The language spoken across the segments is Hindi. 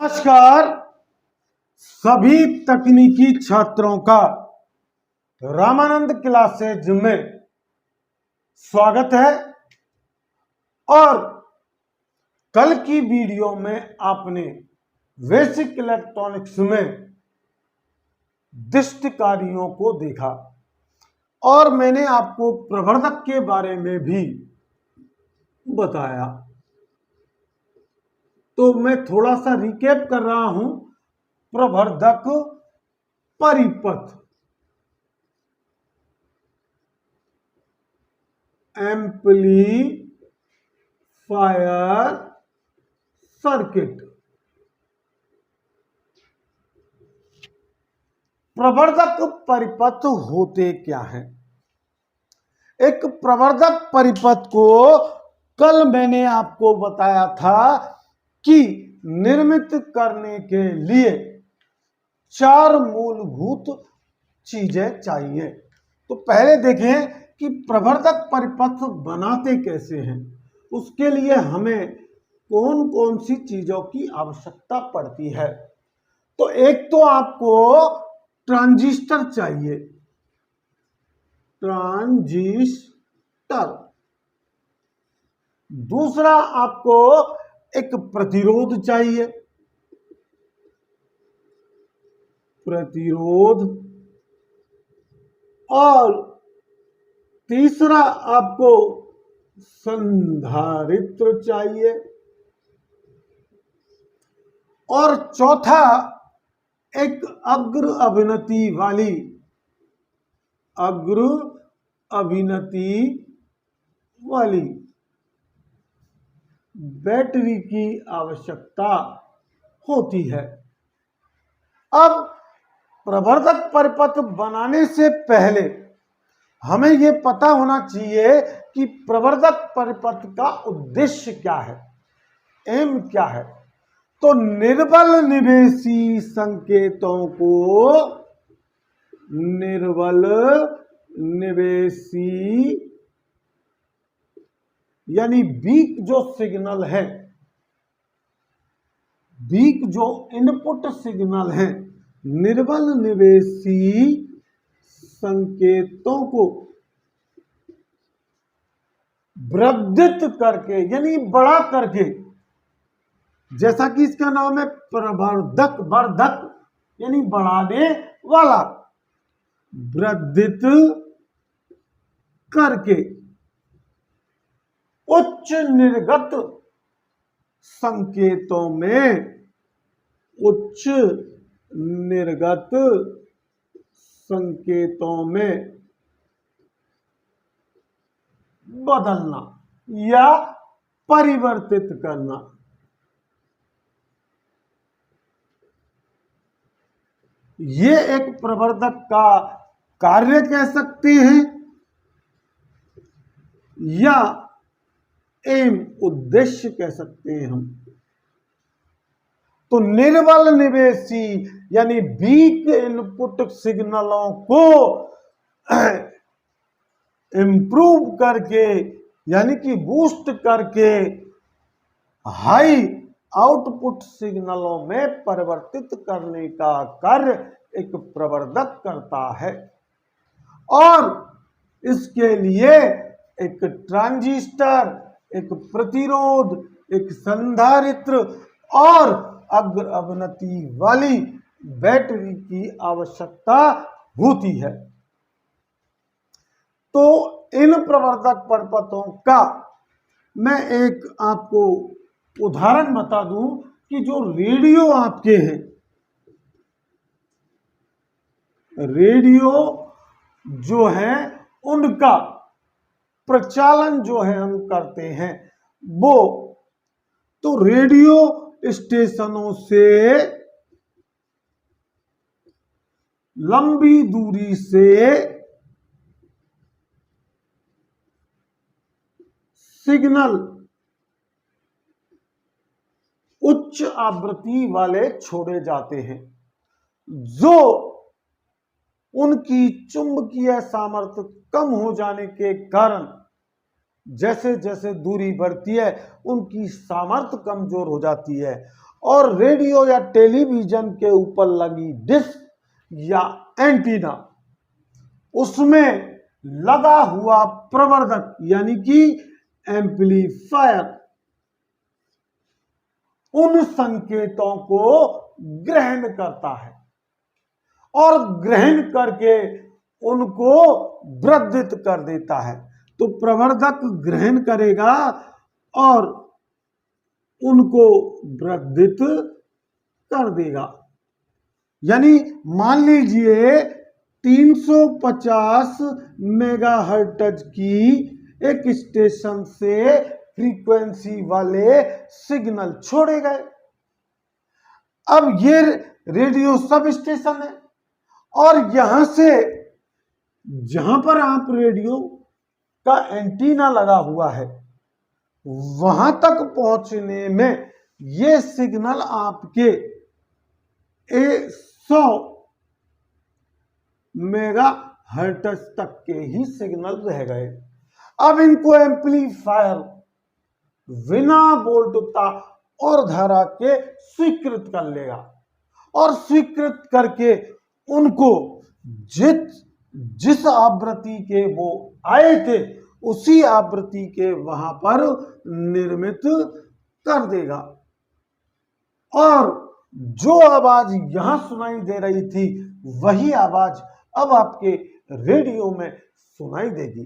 नमस्कार सभी तकनीकी छात्रों का रामानंद क्लासेज में स्वागत है। और कल की वीडियो में आपने बेसिक इलेक्ट्रॉनिक्स में दृष्टिकारियों को देखा और मैंने आपको प्रवर्धक के बारे में भी बताया। तो मैं थोड़ा सा रिकैप कर रहा हूं। प्रवर्धक परिपथ, एम्पलीफायर सर्किट। प्रवर्धक परिपथ होते क्या हैं? एक प्रवर्धक परिपथ को कल मैंने आपको बताया था कि निर्मित करने के लिए 4 मूलभूत चीजें चाहिए। तो पहले देखें कि प्रवर्धक परिपथ बनाते कैसे हैं। उसके लिए हमें कौन कौन सी चीजों की आवश्यकता पड़ती है। तो एक तो आपको ट्रांजिस्टर चाहिए, ट्रांजिस्टर। दूसरा आपको एक प्रतिरोध चाहिए, प्रतिरोध। और तीसरा आपको संधारित्र चाहिए। और चौथा एक अग्र अभिनति वाली बैटरी की आवश्यकता होती है। अब प्रवर्धक परिपथ बनाने से पहले हमें यह पता होना चाहिए कि प्रवर्धक परिपथ का उद्देश्य क्या है, एम क्या है। तो निर्बल निवेशी संकेतों को, निर्बल निवेशी यानी वीक जो सिग्नल है, वीक जो इनपुट सिग्नल है, निर्बल निवेशी संकेतों को वर्धित करके यानी बड़ा करके, जैसा कि इसका नाम है प्रवर्धक, वर्धक यानी बढ़ाने वाला, वर्धित करके उच्च निर्गत संकेतों में, उच्च निर्गत संकेतों में बदलना या परिवर्तित करना। ये एक प्रवर्धक का कार्य कह सकते हैं या एम, उद्देश्य कह सकते हैं हम। तो निर्बल निवेशी यानी वीक इनपुट सिग्नलों को इंप्रूव करके यानी कि बूस्ट करके हाई आउटपुट सिग्नलों में परिवर्तित करने का कार्य एक प्रवर्धक करता है। और इसके लिए एक ट्रांजिस्टर, एक प्रतिरोध, एक संधारित्र और अग्र अवनति वाली बैटरी की आवश्यकता होती है। तो इन प्रवर्धक परिपथों का मैं एक आपको उदाहरण बता दूं कि जो रेडियो आपके हैं, रेडियो जो है उनका प्रचालन जो है हम करते हैं वो, तो रेडियो स्टेशनों से लंबी दूरी से सिग्नल उच्च आवृत्ति वाले छोड़े जाते हैं, जो उनकी चुंबकीय सामर्थ्य कम हो जाने के कारण जैसे जैसे दूरी बढ़ती है उनकी सामर्थ्य कमजोर हो जाती है और रेडियो या टेलीविजन के ऊपर लगी डिश या एंटीना, उसमें लगा हुआ प्रवर्धक यानी कि एम्पलीफायर उन संकेतों को ग्रहण करता है और ग्रहण करके उनको वर्धित कर देता है। तो प्रवर्धक ग्रहण करेगा और उनको वर्धित कर देगा। यानी मान लीजिए 350 मेगाहर्ट्ज की एक स्टेशन से फ्रीक्वेंसी वाले सिग्नल छोड़े गए। अब ये रेडियो सब स्टेशन है और यहां से जहां पर आप रेडियो का एंटीना लगा हुआ है वहां तक पहुंचने में ये सिग्नल आपके 100 मेगाहर्ट्ज तक के ही सिग्नल रह गए। अब इनको एम्पलीफायर बिना वोल्टता और धारा के स्वीकृत कर लेगा और स्वीकृत करके उनको जिस आवृत्ति के वो आए थे उसी आवृत्ति के वहां पर निर्मित कर देगा और जो आवाज यहां सुनाई दे रही थी वही आवाज अब आपके रेडियो में सुनाई देगी।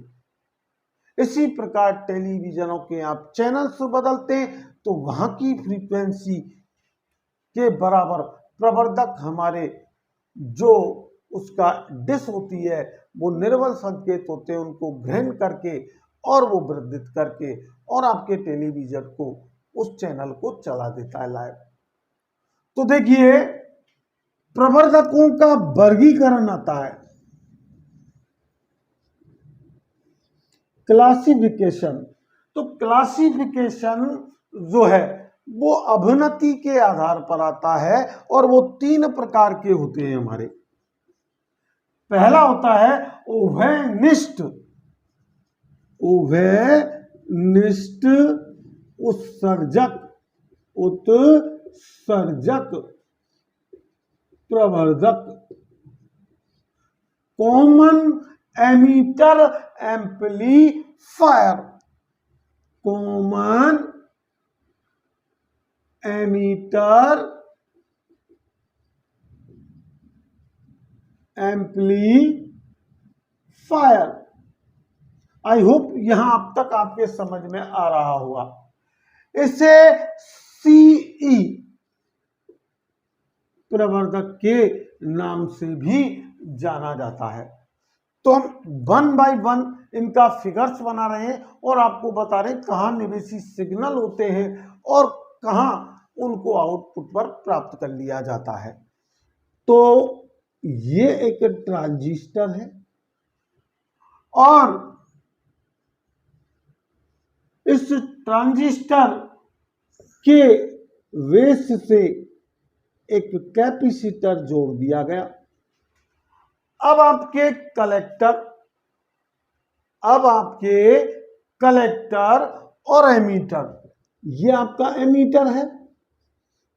इसी प्रकार टेलीविजनों के आप चैनल्स बदलते हैं तो वहां की फ्रीक्वेंसी के बराबर प्रवर्धक हमारे जो उसका डिश होती है वो निर्बल संकेत होते हैं, उनको ग्रहण करके और वो वर्धित करके और आपके टेलीविजन को उस चैनल को चला देता है लाइव। तो देखिए प्रवर्धकों का वर्गीकरण आता है, क्लासिफिकेशन। तो क्लासिफिकेशन जो है वो अवनति के आधार पर आता है और वो 3 प्रकार के होते हैं हमारे। पहला होता है उभयनिष्ठ उत्सर्जक प्रवर्धक, common emitter amplifier, common emitter amplifier. I hope यहां अब तक आपके समझ में आ रहा होगा। इसे सीई प्रवर्धक के नाम से भी जाना जाता है। तो हम 1 बाय 1 इनका फिगर्स बना रहे हैं और आपको बता रहे हैं कहां निवेशी सिग्नल होते हैं और कहां उनको आउटपुट पर प्राप्त कर लिया जाता है। तो ये एक ट्रांजिस्टर है और इस ट्रांजिस्टर के बेस से एक कैपेसिटर जोड़ दिया गया। अब आपके कलेक्टर और एमीटर, ये आपका एमीटर है,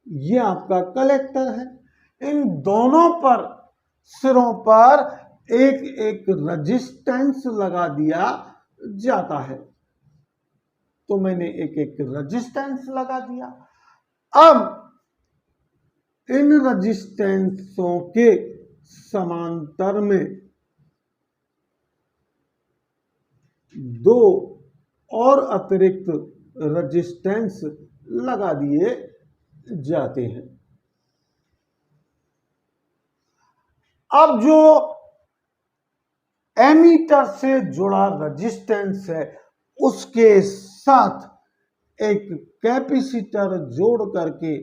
ये आपका कलेक्टर है। इन दोनों पर सिरों पर एक एक रेजिस्टेंस लगा दिया जाता है। तो मैंने एक एक रेजिस्टेंस लगा दिया। अब इन रेजिस्टेंसों के समांतर में 2 और अतिरिक्त रेजिस्टेंस लगा दिए जाते हैं। अब जो एमीटर से जुड़ा रेजिस्टेंस है उसके साथ एक कैपेसिटर जोड़ करके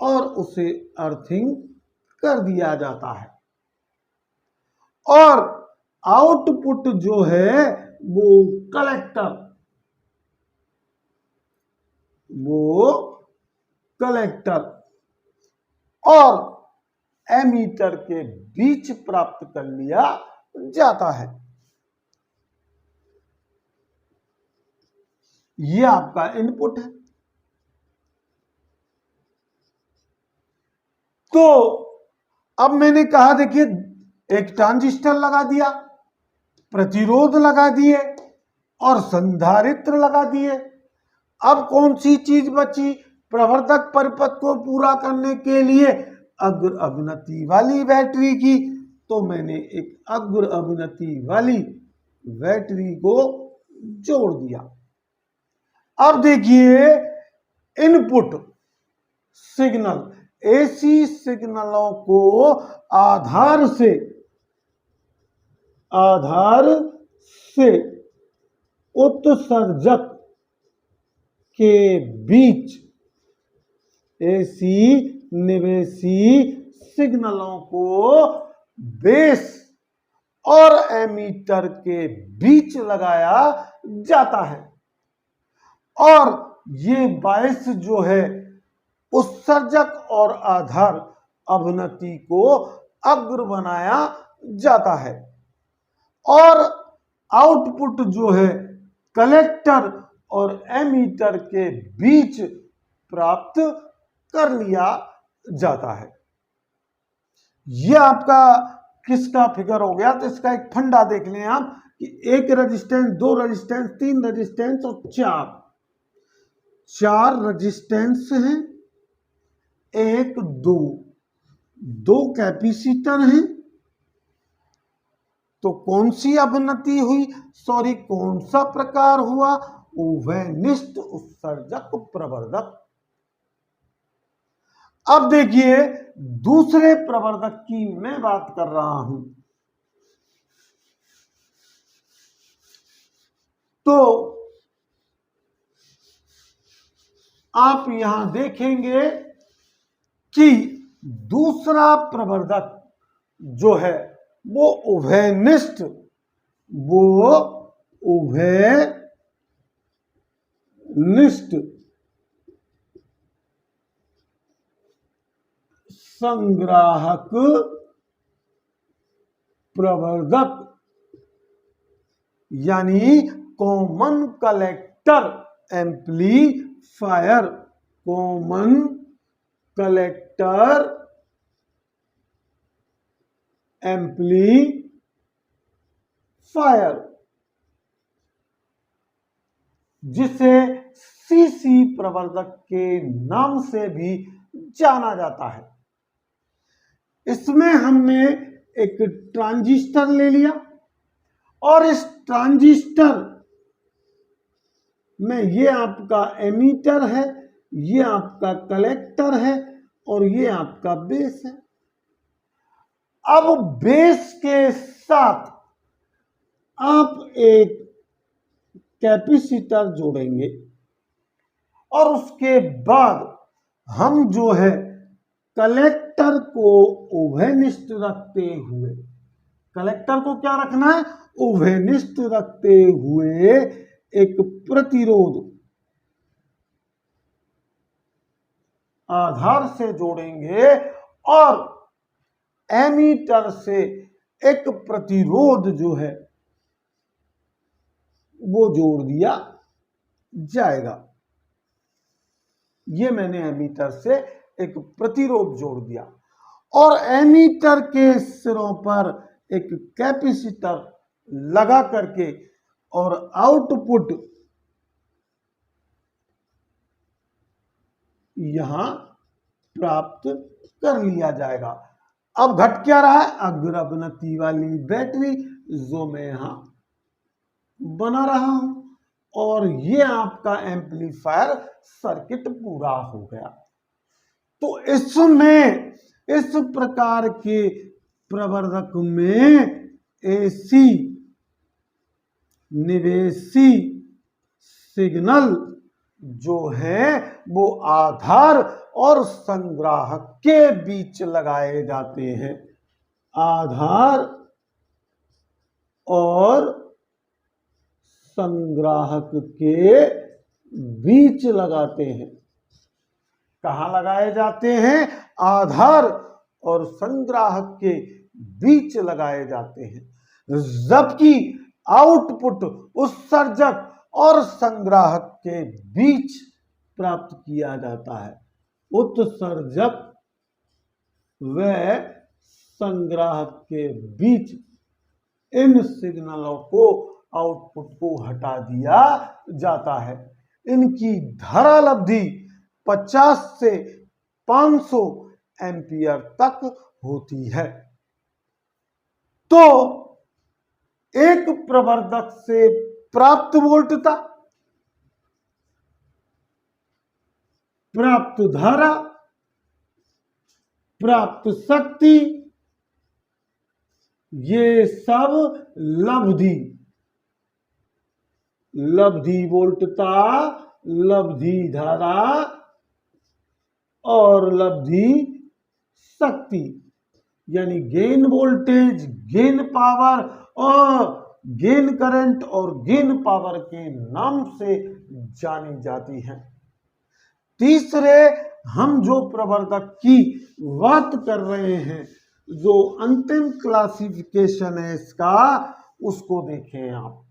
और उसे अर्थिंग कर दिया जाता है और आउटपुट जो है वो कलेक्टर और एमीटर के बीच प्राप्त कर लिया जाता है। यह आपका इनपुट है तो अब मैंने कहा देखिए, एक ट्रांजिस्टर लगा दिया, प्रतिरोध लगा दिए और संधारित्र लगा दिए। अब कौन सी चीज बची प्रवर्धक परिपथ को पूरा करने के लिए? अग्र अवनति वाली बैटरी की। तो मैंने एक अग्र अवनति वाली बैटरी को जोड़ दिया। अब देखिए, इनपुट सिग्नल, एसी सिग्नलों को आधार से उत्सर्जक के बीच, एसी निवेशी सिग्नलों को बेस और एमीटर के बीच लगाया जाता है। और ये बायस जो है उत्सर्जक और आधार अवनति को अग्र बनाया जाता है, और आउटपुट जो है कलेक्टर और एमीटर के बीच प्राप्त कर लिया जाता है। यह आपका किसका फिगर हो गया? तो इसका एक फंडा देख लें आप कि एक रेजिस्टेंस, दो रेजिस्टेंस, तीन रेजिस्टेंस और चार रेजिस्टेंस हैं, एक दो कैपेसिटर हैं। तो कौन सी अवनति हुई, सॉरी कौन सा प्रकार हुआ? उभयनिष्ठ उत्सर्जक प्रवर्धक। अब देखिए, दूसरे प्रवर्धक की मैं बात कर रहा हूं। तो आप यहां देखेंगे कि दूसरा प्रवर्धक जो है वो उभयनिष्ठ संग्राहक प्रवर्धक, यानी common collector amplifier, common collector amplifier, जिसे सीसी प्रवर्धक के नाम से भी जाना जाता है। इसमें हमने एक ट्रांजिस्टर ले लिया और इस ट्रांजिस्टर में ये आपका एमीटर है, ये आपका कलेक्टर है और ये आपका बेस है। अब बेस के साथ आप एक कैपेसिटर जोड़ेंगे और उसके बाद हम जो है कलेक्टर को उभयनिष्ठ रखते हुए, कलेक्टर को क्या रखना है? उभयनिष्ठ रखते हुए एक प्रतिरोध आधार से जोड़ेंगे और एमीटर से एक प्रतिरोध जो है वो जोड़ दिया जाएगा। ये मैंने एमीटर से एक प्रतिरोध जोड़ दिया और एमीटर के सिरों पर एक कैपेसिटर लगा करके और आउटपुट यहां प्राप्त कर लिया जाएगा। अब घट क्या रहा है? अग्र अवनति वाली बैटरी जो मैं यहां बना रहा हूं, और ये आपका एम्पलीफायर सर्किट पूरा हो गया। तो इसमें इस प्रकार के प्रवर्धक में एसी निवेशी सिग्नल जो है वो आधार और संग्राहक के बीच लगाए जाते हैं, आधार और संग्राहक के बीच लगाते हैं। कहां लगाए जाते हैं? आधार और संग्राहक के बीच लगाए जाते हैं, जबकि आउटपुट उत्सर्जक और संग्राहक के बीच प्राप्त किया जाता है। उत्सर्जक व संग्राहक के बीच इन सिग्नलों को आउटपुट को हटा दिया जाता है। इनकी धारा अवधि 50 से 500 एम्पियर तक होती है। तो एक प्रवर्धक से प्राप्त वोल्टता, प्राप्त धारा, प्राप्त शक्ति, ये सब लब्धि वोल्टता, लब्धि धारा और लब्धि शक्ति यानी गेन वोल्टेज, गेन पावर और गेन करंट और गेन पावर के नाम से जानी जाती है। तीसरे, हम जो प्रवर्धक की बात कर रहे हैं, जो अंतिम क्लासिफिकेशन है इसका, उसको देखें आप।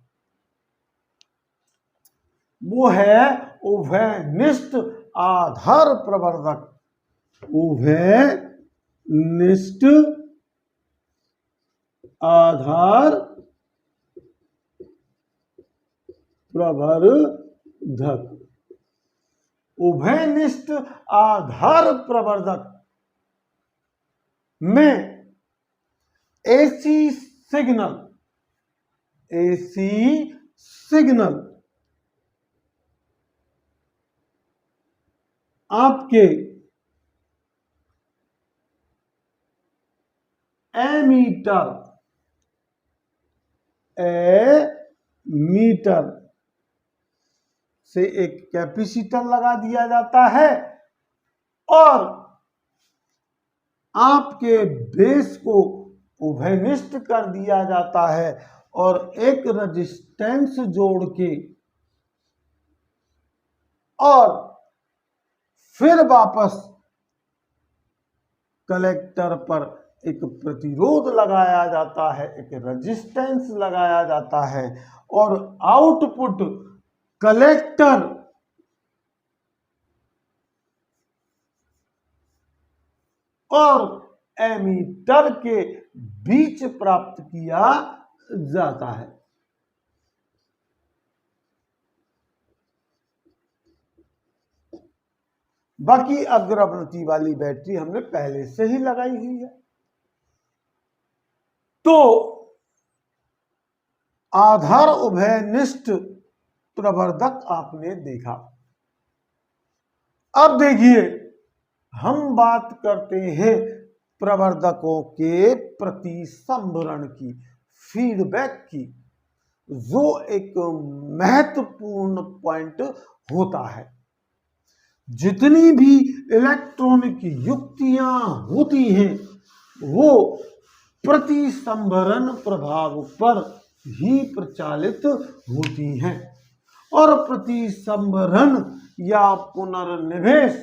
वो है उभयनिष्ठ आधार प्रवर्धक। उभयनिष्ठ आधार प्रवर्धक। उभयनिष्ठ आधार प्रवर्धक में एसी सिग्नल आपके एमीटर से एक कैपेसिटर लगा दिया जाता है और आपके बेस को उभयनिष्ठ कर दिया जाता है और एक रेजिस्टेंस जोड़ के और फिर वापस कलेक्टर पर एक प्रतिरोध लगाया जाता है, एक रेजिस्टेंस लगाया जाता है और आउटपुट कलेक्टर और एमीटर के बीच प्राप्त किया जाता है। बाकी अग्रवर्ती वाली बैटरी हमने पहले से ही लगाई हुई है। तो आधार उभयनिष्ठ प्रवर्धक आपने देखा। अब देखिए, हम बात करते हैं प्रवर्धकों के प्रतिसंभरण की, फीडबैक की, जो एक महत्वपूर्ण पॉइंट होता है। जितनी भी इलेक्ट्रॉनिक युक्तियां होती हैं वो प्रतिसंभरण प्रभाव पर ही प्रचालित होती हैं और प्रतिसंभरण या पुनर्निवेश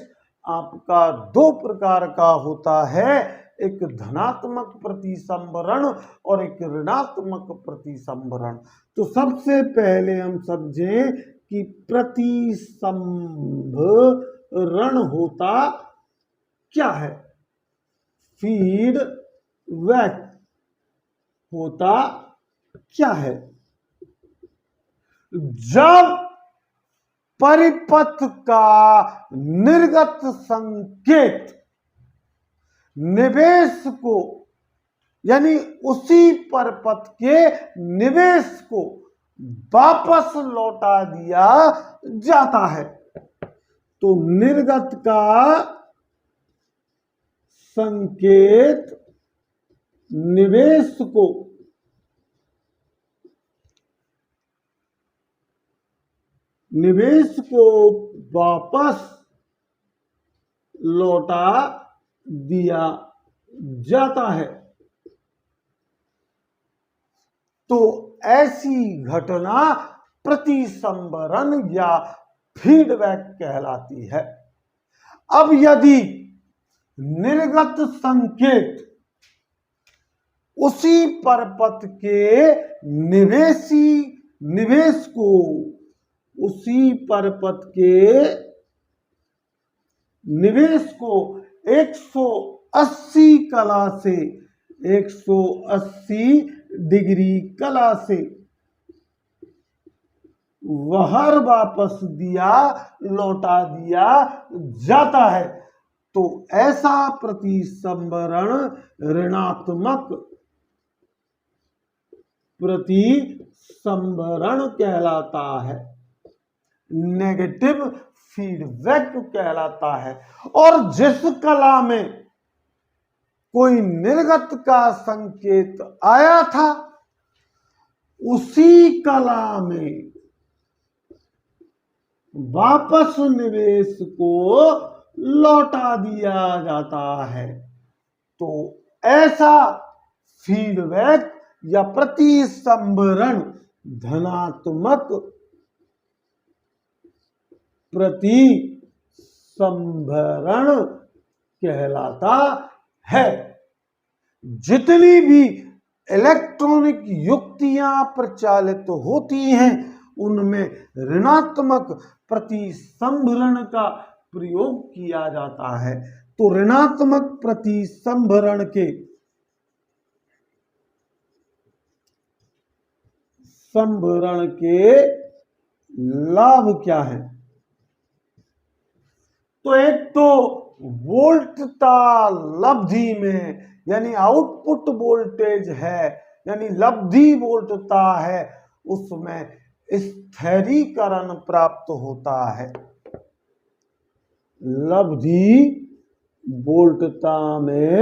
आपका दो प्रकार का होता है, एक धनात्मक प्रतिसंभरण और एक ऋणात्मक प्रतिसंभरण। तो सबसे पहले हम समझें कि प्रतिसंभरण होता क्या है, फीडबैक होता क्या है। जब परिपथ का निर्गत संकेत निवेश को यानी उसी परिपथ के निवेश को वापस लौटा दिया जाता है, तो निर्गत का संकेत निवेश को वापस लौटा दिया जाता है। तो ऐसी घटना प्रतिसंभरण या फीडबैक कहलाती है। अब यदि निर्गत संकेत उसी परिपथ के निवेश को उसी परिपथ के निवेश को 180 कला से 180 डिग्री कला से वहर वापस लौटा दिया जाता है। तो ऐसा प्रतिसंभरण ऋणात्मक प्रतिसंभरण कहलाता है, नेगेटिव फीडबैक कहलाता है। और जिस कला में कोई निर्गत का संकेत आया था, उसी कला में वापस निवेश को लौटा दिया जाता है। तो ऐसा फीडबैक या प्रतिसंभरण धनात्मक प्रतिसंभरण कहलाता है। जितनी भी इलेक्ट्रॉनिक युक्तियां प्रचलित होती हैं, उनमें ऋणात्मक प्रतिसंभरण का प्रयोग किया जाता है। तो ऋणात्मक प्रतिसंभरण के लाभ क्या है? तो एक तो वोल्टता लब्धि में, यानी आउटपुट वोल्टेज है, यानी लब्धि वोल्टता है, उसमें स्थिरीकरण प्राप्त होता है। लब्धि वोल्टता में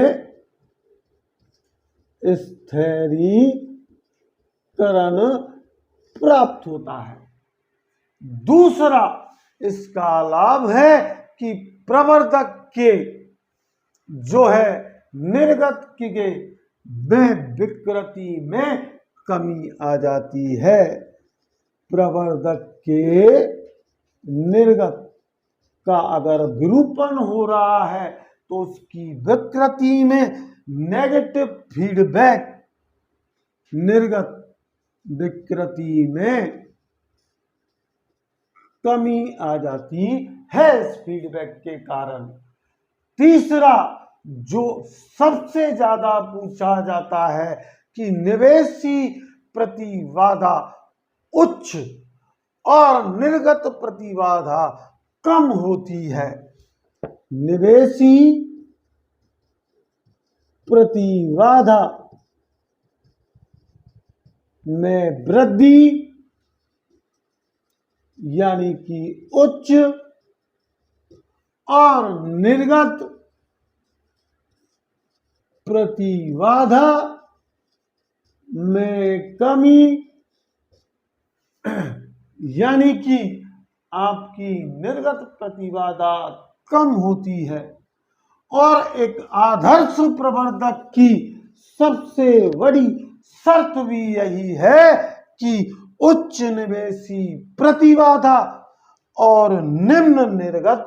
स्थिरीकरण प्राप्त होता है। दूसरा इसका लाभ है कि प्रवर्धक के जो है निर्गत के विकृति में कमी आ जाती है। प्रवर्धक के निर्गत का अगर विरूपण हो रहा है तो उसकी विकृति में नेगेटिव फीडबैक, निर्गत विकृति में कमी आ जाती है इस फीडबैक के कारण। तीसरा जो सबसे ज्यादा पूछा जाता है कि निवेशी प्रतिबाधा उच्च और निर्गत प्रतिबाधा कम होती है। निवेशी प्रतिबाधा में वृद्धि यानी कि उच्च और निर्गत प्रतिबाधा में कमी यानी कि आपकी निर्गत प्रतिबाधा कम होती है। और एक आदर्श प्रवर्धक की सबसे बड़ी शर्त भी यही है कि उच्च निवेशी प्रतिबाधा और निम्न निर्गत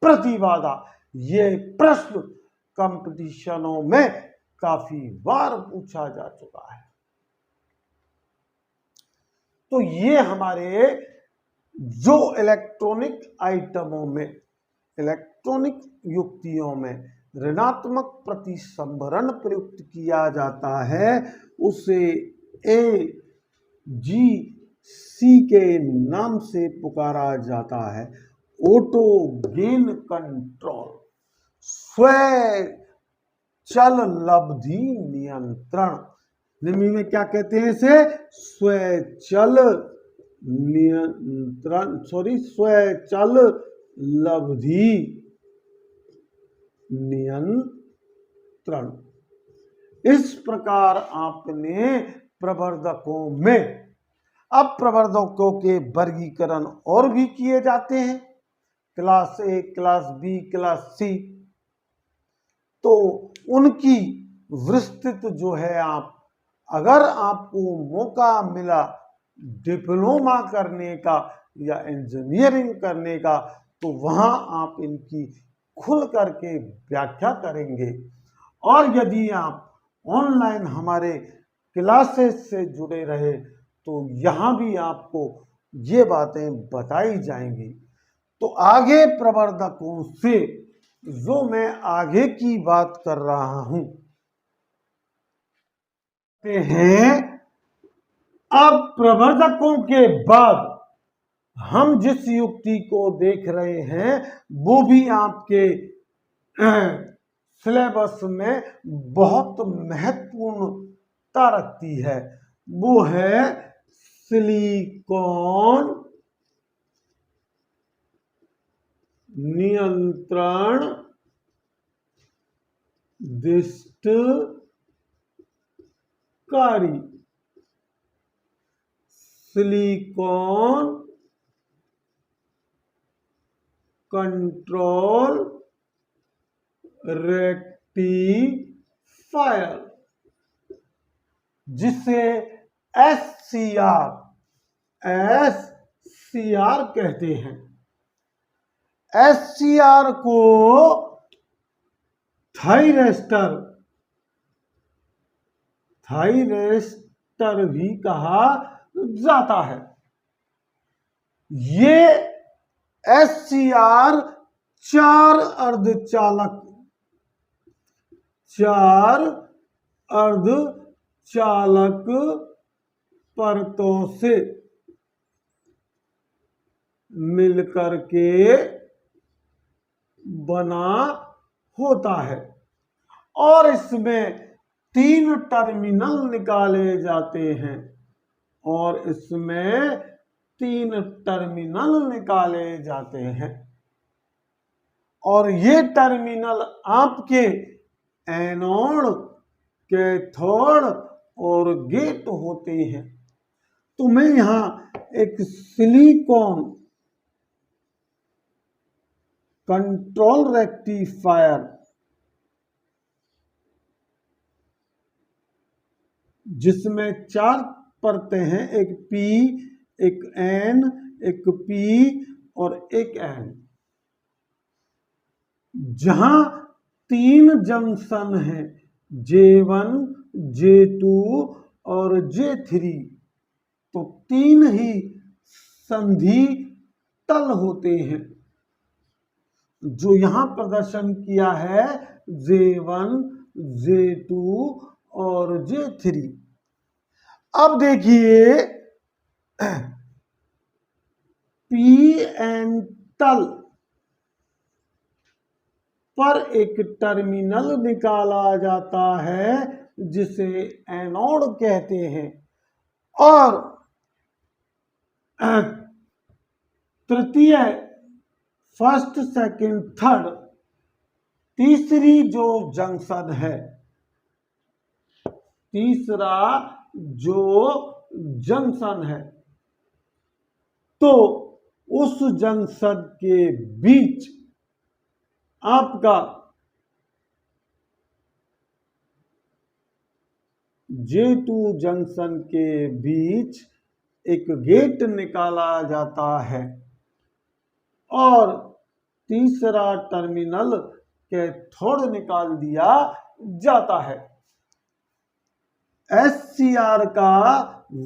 प्रतिबाधा। ये प्रश्न कंपटीशनों में काफी बार पूछा जा चुका है। तो ये हमारे जो इलेक्ट्रॉनिक आइटमों में, इलेक्ट्रॉनिक युक्तियों में ऋणात्मक प्रतिसंभरण प्रयुक्त किया जाता है, उसे AGC के नाम से पुकारा जाता है, ऑटो गेन कंट्रोल, स्वचल लब्धि नियंत्रण। निम्न में क्या कहते हैं इसे? स्वचल लब्धि नियंत्रण। इस प्रकार आपने प्रवर्धकों में, अब प्रवर्धकों के वर्गीकरण और भी किए जाते हैं, class A, class B, class C. तो उनकी विस्तृत जो है, आप अगर आपको मौका मिला डिप्लोमा करने का या इंजीनियरिंग करने का, तो वहां आप इनकी खुल करके व्याख्या करेंगे। और यदि आप ऑनलाइन हमारे क्लासेस से जुड़े रहे तो यहाँ भी आपको ये बातें बताई जाएंगी। तो आगे प्रवर्धकों से जो मैं आगे की बात कर रहा हूं हैं। अब प्रवर्धकों के बाद हम जिस युक्ति को देख रहे हैं वो भी आपके सिलेबस में बहुत महत्वपूर्णता रखती है। वो है सिलिकॉन नियंत्रण दृष्टिकारी। सिलिकॉन कंट्रोल रेक्टिफायर, जिसे एससीआर कहते हैं। एससीआर को थायरेस्टर भी कहा जाता है। ये एससीआर चार अर्धचालक परतों से मिलकर के बना होता है और इसमें 3 टर्मिनल निकाले जाते हैं और ये टर्मिनल आपके एनोड, कैथोड और गेट होते हैं। तो मैं यहां एक सिलिकॉन कंट्रोल रेक्टिफायर जिसमें 4 परतें हैं, एक पी, एक एन, एक पी और एक एन, जहां 3 जंक्शन हैं, J1, J2 और J3। तो 3 ही संधि तल होते हैं जो यहां प्रदर्शन किया है, J1, J2 और J3। अब देखिए PN तल पर एक टर्मिनल निकाला जाता है जिसे एनोड कहते हैं और तृतीय, फर्स्ट, सेकंड, थर्ड, तीसरी जो जंक्शन है, तीसरा जो जंक्शन है, तो उस जंक्शन के बीच आपका J2 जंक्शन के बीच एक गेट निकाला जाता है और तीसरा टर्मिनल कैथोड निकाल दिया जाता है। एससीआर का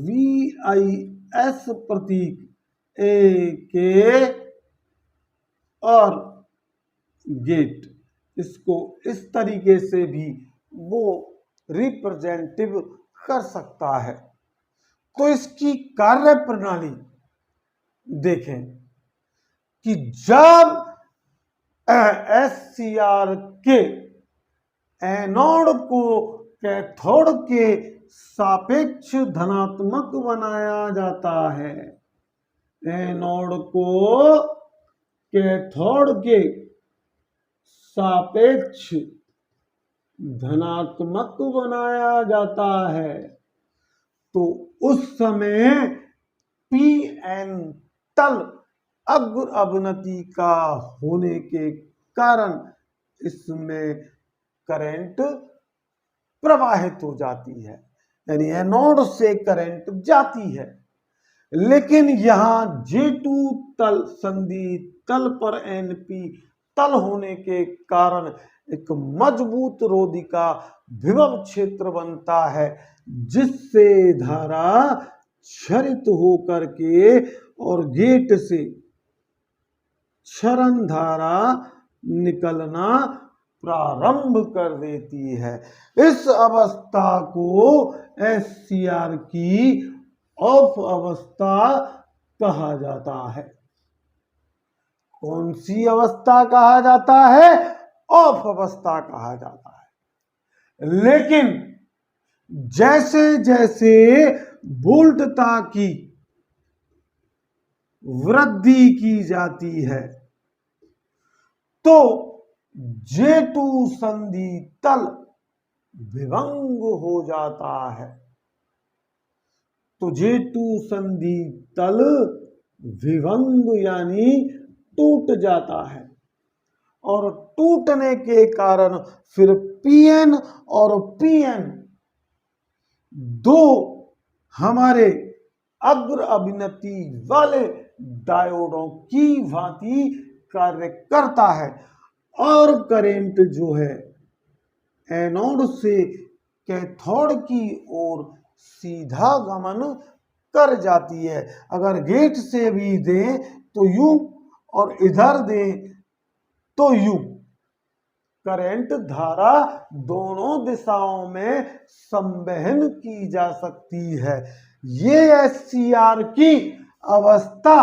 VIS प्रतीक AK और गेट, इसको इस तरीके से भी वो रिप्रेजेंटिव कर सकता है। तो इसकी कार्य प्रणाली देखें कि जब एससीआर के एनोड को कैथोड के सापेक्ष धनात्मक बनाया जाता है, एनोड को कैथोड के सापेक्ष धनात्मक बनाया जाता है, तो उस समय PN तल अग्र अवनति का होने के कारण इसमें करंट प्रवाहित हो जाती है, यानी एनोड से करंट जाती है। लेकिन यहां J2 तल संधि तल पर NP तल होने के कारण एक मजबूत रोधिका विभव क्षेत्र बनता है, जिससे धारा क्षरित होकर के और गेट से क्षरण धारा निकलना प्रारंभ कर देती है। इस अवस्था को SCR की ऑफ अवस्था कहा जाता है। कौन सी अवस्था कहा जाता है? ऑफ अवस्था कहा जाता है। लेकिन जैसे जैसे वोल्टता की वृद्धि की जाती है तो J2 संधि तल विभंग हो जाता है। तो J2 संधि तल विभंग यानी टूट जाता है और टूटने के कारण फिर PN और PN दो हमारे अग्र अभिनति वाले डायोडों की भांति कार्य करता है और करंट जो है एनोड से कैथोड की ओर सीधा गमन कर जाती है। अगर गेट से भी दें तो यू और इधर दें तो यू। करंट धारा दोनों दिशाओं में संवहन की जा सकती है। ये SCR की अवस्था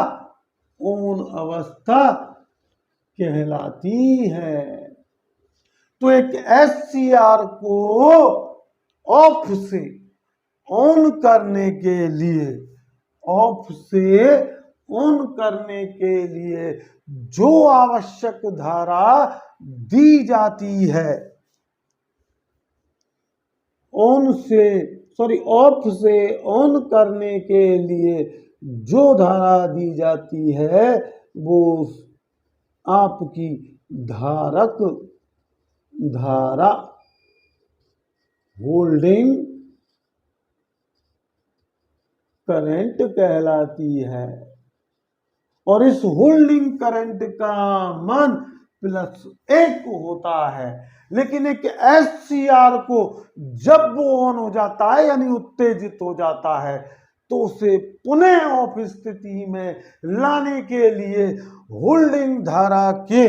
ऑन अवस्था कहलाती है। तो एक SCR को ऑफ से ऑन करने के लिए जो आवश्यक धारा दी जाती है ऑफ से ऑन करने के लिए जो धारा दी जाती है वो आपकी धारक धारा होल्डिंग करंट कहलाती है और इस होल्डिंग करंट का मान +1 होता है। लेकिन एक SCR को जब वो ऑन हो जाता है यानी उत्तेजित हो जाता है तो उसे पुनः ऑफ स्थिति में लाने के लिए होल्डिंग धारा के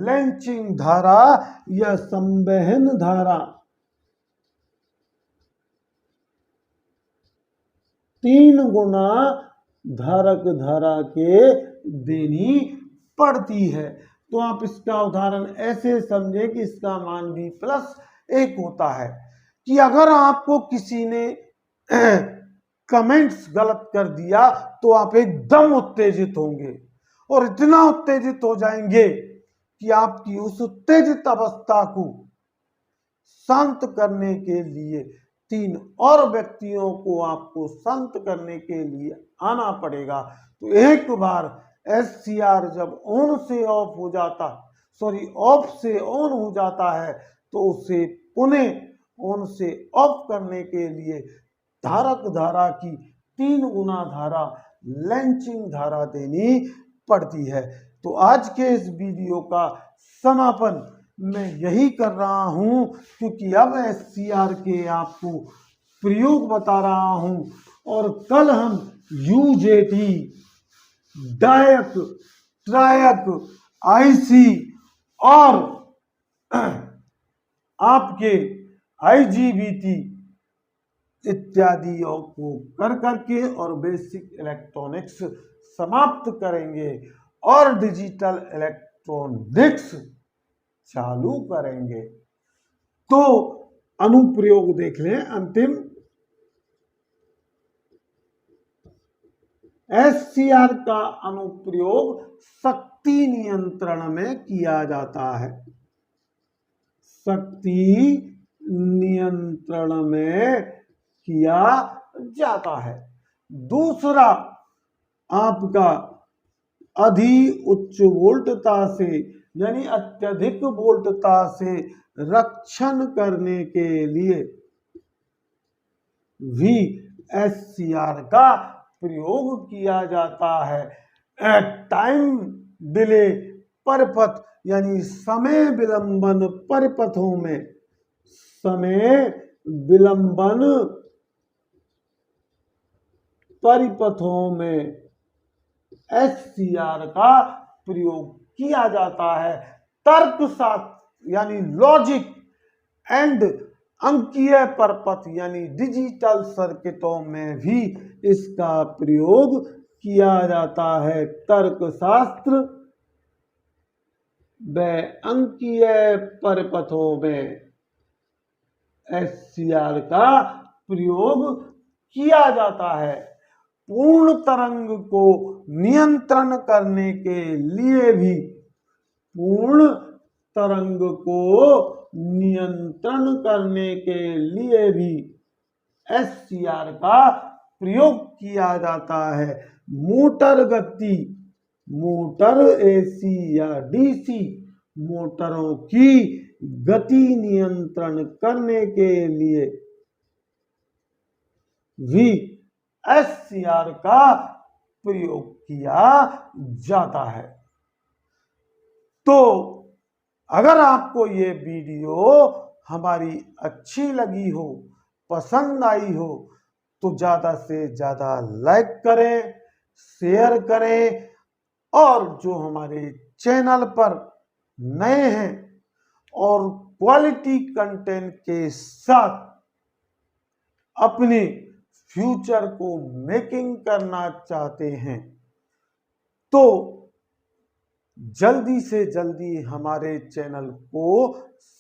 लैंचिंग धारा या संवहन धारा 3 गुना धारक धारा के देनी पड़ती है। तो आप इसका उदाहरण ऐसे समझें कि इसका मान भी +1 होता है कि अगर आपको किसी ने कमेंट्स गलत कर दिया तो आप एकदम उत्तेजित होंगे और इतना उत्तेजित हो जाएंगे कि आपकी उस उत्तेजित अवस्था को शांत करने के लिए 3 और व्यक्तियों को आपको शांत करने के लिए आना पड़ेगा। तो एक बार SCR जब ऑफ से ऑन हो जाता है तो उसे पुनः ऑन से ऑफ करने के लिए धारक धारा की 3 गुना धारा लैंचिंग धारा देनी पड़ती है। तो आज के इस वीडियो का समापन मैं यही कर रहा हूं क्योंकि अब SCR के आपको प्रयोग बता रहा हूं और कल हम UJT, डायक, ट्रायक, IC और आपके IGBT इत्यादि को कर करके और बेसिक इलेक्ट्रॉनिक्स समाप्त करेंगे और डिजिटल इलेक्ट्रॉनिक्स चालू करेंगे। तो अनुप्रयोग देख लें। अंतिम SCR का अनुप्रयोग शक्ति नियंत्रण में किया जाता है। शक्ति नियंत्रण में किया जाता है। दूसरा आपका उच्च वोल्टता से यानी अत्यधिक वोल्टता से रक्षण करने के लिए भी SCR का प्रयोग किया जाता है। टाइम डिले परिपथ यानी समय विलंबन परिपथों में SCR का प्रयोग किया जाता है तर्कशास्त्र यानी लॉजिक एंड अंकीय परपथ यानी डिजिटल सर्किटों में भी इसका प्रयोग किया जाता है। तर्कशास्त्र व अंकीय परपथों में SCR का प्रयोग किया जाता है। पूर्ण तरंग को नियंत्रण करने के लिए भी SCR का प्रयोग किया जाता है। मोटर गति, मोटर AC या DC मोटरों की गति नियंत्रण करने के लिए भी SCR का प्रयोग किया जाता है। तो अगर आपको ये वीडियो हमारी अच्छी लगी हो, पसंद आई हो, तो ज़्यादा से ज़्यादा लाइक करें, शेयर करें, और जो हमारे चैनल पर नए हैं और क्वालिटी कंटेंट के साथ अपने फ्यूचर को मेकिंग करना चाहते हैं, तो जल्दी से जल्दी हमारे चैनल को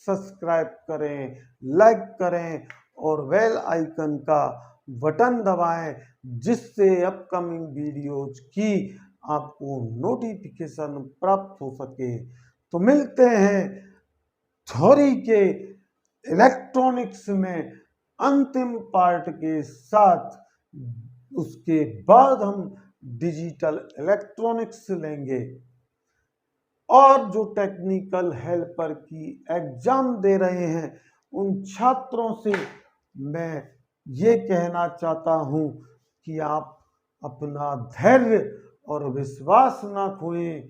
सब्सक्राइब करें, लाइक करें और बेल आइकन का बटन दबाएं, जिससे अपकमिंग वीडियोज की आपको नोटिफिकेशन प्राप्त हो सके। तो मिलते हैं थ्योरी के इलेक्ट्रॉनिक्स में अंतिम पार्ट के साथ। उसके बाद हम डिजिटल इलेक्ट्रॉनिक्स लेंगे। और जो टेक्निकल हेल्पर की एग्जाम दे रहे हैं, उन छात्रों से मैं ये कहना चाहता हूँ कि आप अपना धैर्य और विश्वास ना खोएं।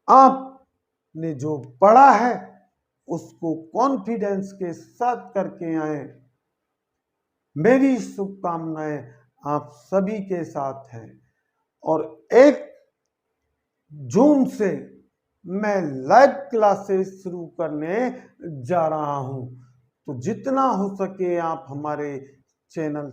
आपने जो पढ़ा है उसको कॉन्फिडेंस के साथ करके आए। मेरी शुभकामनाएं आप सभी के साथ हैं। और 1 जून से मैं लाइव क्लासेस शुरू करने जा रहा हूं, तो जितना हो सके आप हमारे चैनल